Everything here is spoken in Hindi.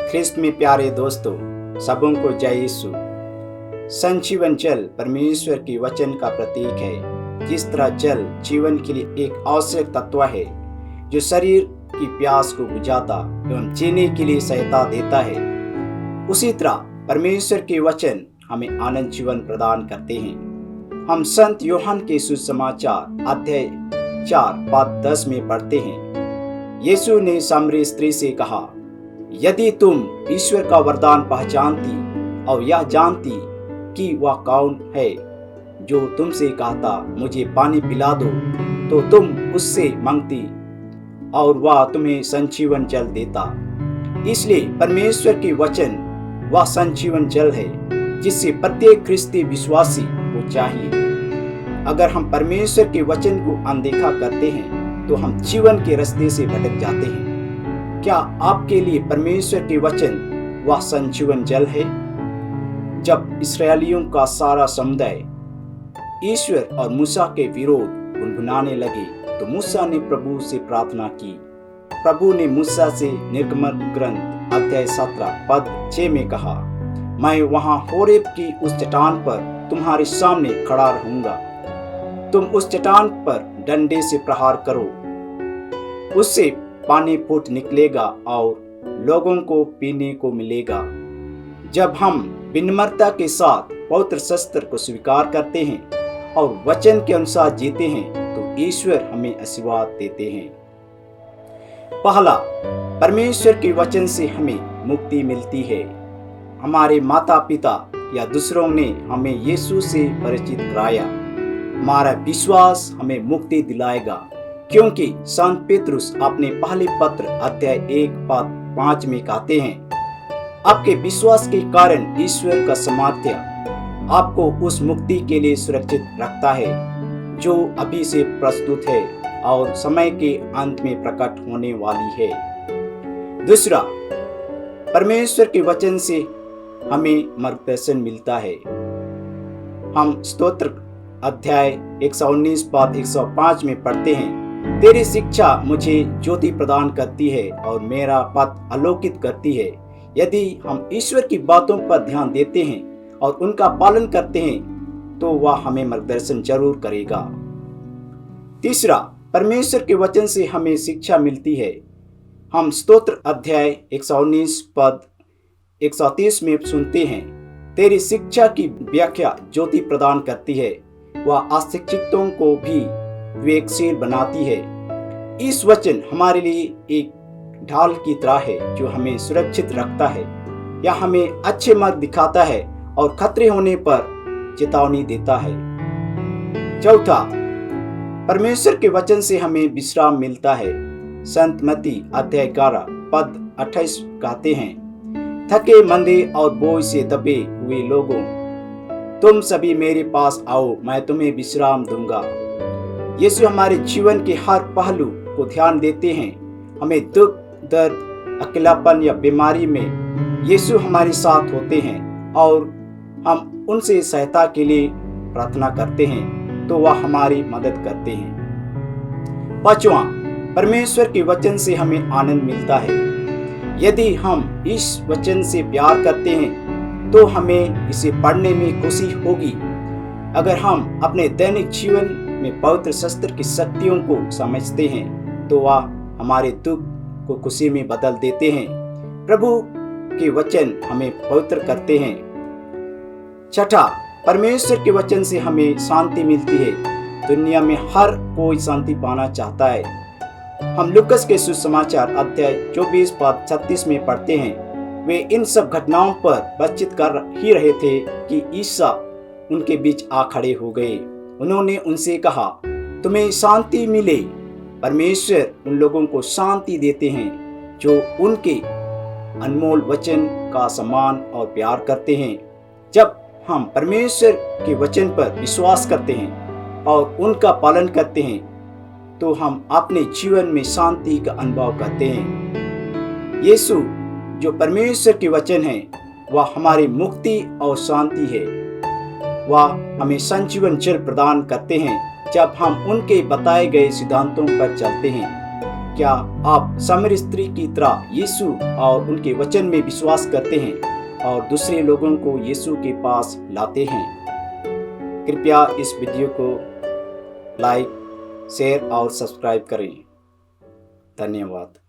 ख्रिस्त में प्यारे दोस्तों, सबों को जय यीशु। संजीवन जल परमेश्वर के वचन का प्रतीक है। जिस तरह जल जीवन के लिए एक आवश्यक तत्व है जो शरीर की प्यास को बुझाता एवं जीने के लिए सहायता देता है, उसी तरह परमेश्वर के वचन हमें आनंद जीवन प्रदान करते हैं। हम संत यूहन्ना के सुसमाचार अध्याय 4 पद 10 में पढ़ते हैं, यीशु ने सामरी स्त्री से कहा, यदि तुम ईश्वर का वरदान पहचानती और यह जानती कि वह कौन है जो तुमसे कहता मुझे पानी पिला दो, तो तुम उससे मांगती और वह तुम्हें संजीवन जल देता। इसलिए परमेश्वर के वचन वह संजीवन जल है जिससे प्रत्येक ख्रिस्ती विश्वासी को चाहिए। अगर हम परमेश्वर के वचन को अनदेखा करते हैं तो हम जीवन के रास्ते से भटक जाते हैं। क्या आपके लिए परमेश्वर के वचन वह संजीवन जल है? जब इस्राएलियों का सारा समुदाय ईश्वर और मूसा के विरोध गुनगुनाने लगे तो मूसा ने प्रभु से प्रार्थना की। प्रभु ने मूसा से निर्गमन ग्रंथ अध्याय 17 पद 6 में कहा, मैं वहां होरेब की उस चट्टान पर तुम्हारे सामने खड़ा रहूंगा। तुम उस चट्टान पर डंडे से प्रहार करो, उससे पानी फूट निकलेगा और लोगों को पीने को मिलेगा। जब हम विनम्रता के साथ पवित्र शास्त्र को स्वीकार करते हैं और वचन के अनुसार जीते हैं तो ईश्वर हमें आशीर्वाद देते हैं। पहला, परमेश्वर के वचन से हमें मुक्ति मिलती है। हमारे माता पिता या दूसरों ने हमें यीशु से परिचित कराया। हमारा विश्वास हमें मुक्ति दिलाएगा, क्योंकि संत पेतरुस अपने पहले पत्र अध्याय 1 पद 5 में कहते हैं, आपके विश्वास के कारण ईश्वर का सामर्थ्य आपको उस मुक्ति के लिए सुरक्षित रखता है जो अभी से प्रस्तुत है और समय के अंत में प्रकट होने वाली है। दूसरा, परमेश्वर के वचन से हमें मार्गदर्शन मिलता है। हम स्तोत्र अध्याय 119 पद 105 में पढ़ते हैं, तेरी शिक्षा मुझे ज्योति प्रदान करती है और मेरा पथ आलोकित करती है। यदि हम ईश्वर की बातों पर ध्यान देते हैं और उनका पालन करते हैं तो वह हमें मार्गदर्शन जरूर करेगा। तीसरा, परमेश्वर के वचन से हमें शिक्षा मिलती है। हम स्तोत्र अध्याय 119 पद 130 में सुनते हैं, तेरी शिक्षा की व्याख्या ज्योति प्रदान करती है, वह अशिक्षितों को भी विवेकशील बनाती है। इस वचन हमारे लिए एक ढाल की तरह है जो हमें सुरक्षित रखता है या हमें अच्छे मार्ग दिखाता है और खतरे होने पर चेतावनी देता है। चौथा, परमेश्वर के वचन से हमें विश्राम मिलता है। संत मत्ती अध्याय 11 पद 28 कहते हैं, थके मंदे और बोझ से दबे हुए लोगों, तुम सभी मेरे पास आओ, मैं तुम्हें विश्राम दूंगा। यीशु हमारे जीवन के हर पहलू को ध्यान देते हैं। हमें दुख, दर्द, अकेलापन या बीमारी में यीशु हमारे साथ होते हैं और हम उनसे सहायता के लिए प्रार्थना करते हैं तो वह हमारी मदद करते हैं। पांचवा, परमेश्वर के वचन से हमें आनंद मिलता है। यदि हम इस वचन से प्यार करते हैं तो हमें इसे पढ़ने में खुशी होगी। अगर हम अपने दैनिक जीवन में पवित्र शास्त्र की शक्तियों को समझते हैं तो वह हमारे दुख को खुशी में बदल देते हैं। प्रभु के वचन हमें पवित्र करते हैं। छठा, परमेश्वर के वचन से हमें शांति मिलती है। दुनिया में हर कोई शांति पाना चाहता है। हम लूकास के सुसमाचार अध्याय 24 पद 36 में पढ़ते हैं, वे इन सब घटनाओं पर बातचीत कर ही रहे थे कि ईसा उनके बीच आ खड़े हो गए। उन्होंने उनसे कहा, तुम्हें शांति मिले। परमेश्वर उन लोगों को शांति देते हैं जो उनके अनमोल वचन का सम्मान और प्यार करते हैं। जब हम परमेश्वर के वचन पर विश्वास करते हैं और उनका पालन करते हैं तो हम अपने जीवन में शांति का अनुभव करते हैं। यीशु जो परमेश्वर के वचन है वह हमारी मुक्ति और शांति है। वह हमें संजीवन जल प्रदान करते हैं जब हम उनके बताए गए सिद्धांतों पर चलते हैं। क्या आप सामरी स्त्री की तरह यीशु और उनके वचन में विश्वास करते हैं और दूसरे लोगों को यीशु के पास लाते हैं? कृपया इस वीडियो को लाइक, शेयर और सब्सक्राइब करें। धन्यवाद।